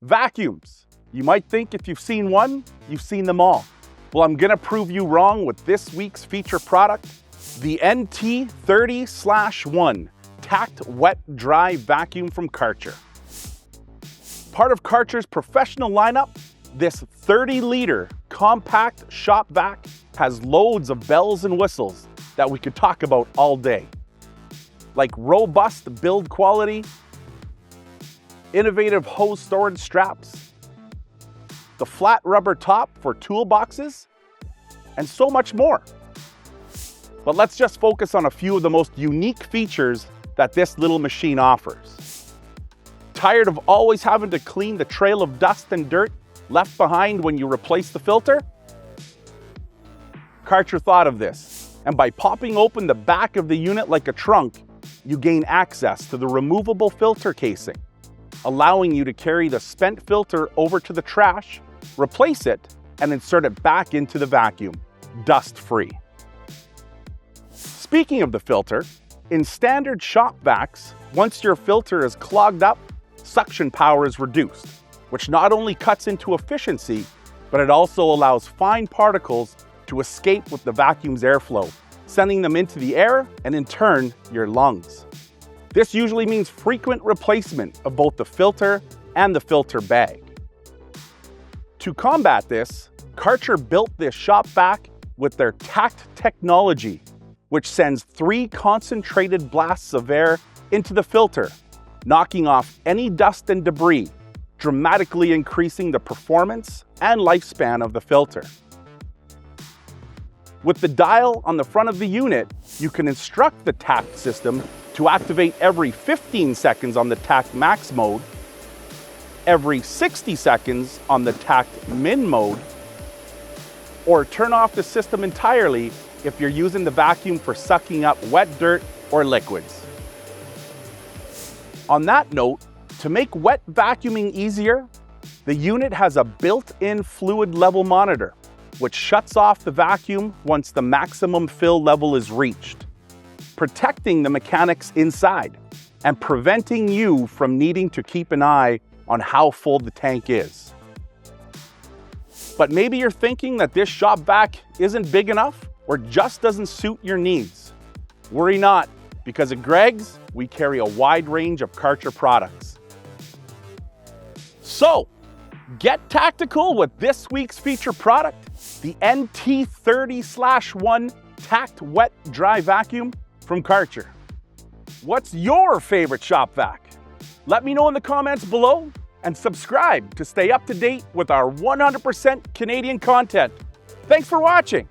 Vacuums. You might think if you've seen one, you've seen them all. Well, I'm gonna prove you wrong with this week's feature product, the NT30/1 Tact Wet Dry Vacuum from Karcher. Part of Karcher's professional lineup, this 30-liter compact shop vac has loads of bells and whistles that we could talk about all day. Like robust build quality, innovative hose storage straps, the flat rubber top for toolboxes, and so much more. But let's just focus on a few of the most unique features that this little machine offers. Tired of always having to clean the trail of dust and dirt left behind when you replace the filter? Karcher thought of this, and by popping open the back of the unit like a trunk, you gain access to the removable filter casing, allowing you to carry the spent filter over to the trash, replace it, and insert it back into the vacuum, dust-free. Speaking of the filter, in standard shop vacs, once your filter is clogged up, suction power is reduced, which not only cuts into efficiency, but it also allows fine particles to escape with the vacuum's airflow, sending them into the air and in turn, your lungs. This usually means frequent replacement of both the filter and the filter bag. To combat this, Karcher built this shop vac with their Tact technology, which sends 3 concentrated blasts of air into the filter, knocking off any dust and debris, dramatically increasing the performance and lifespan of the filter. With the dial on the front of the unit, you can instruct the Tact system to activate every 15 seconds on the Tact Max mode, every 60 seconds on the Tact Min mode, or turn off the system entirely if you're using the vacuum for sucking up wet dirt or liquids. On that note, to make wet vacuuming easier, the unit has a built-in fluid level monitor, which shuts off the vacuum once the maximum fill level is reached, protecting the mechanics inside and preventing you from needing to keep an eye on how full the tank is. But maybe you're thinking that this shop vac isn't big enough or just doesn't suit your needs. Worry not, because at Gregg's, we carry a wide range of Karcher products. So, get tactical with this week's feature product, the NT30/1 Tact Wet Dry Vacuum from Karcher. What's your favorite shop vac? Let me know in the comments below and subscribe to stay up to date with our 100% Canadian content. Thanks for watching.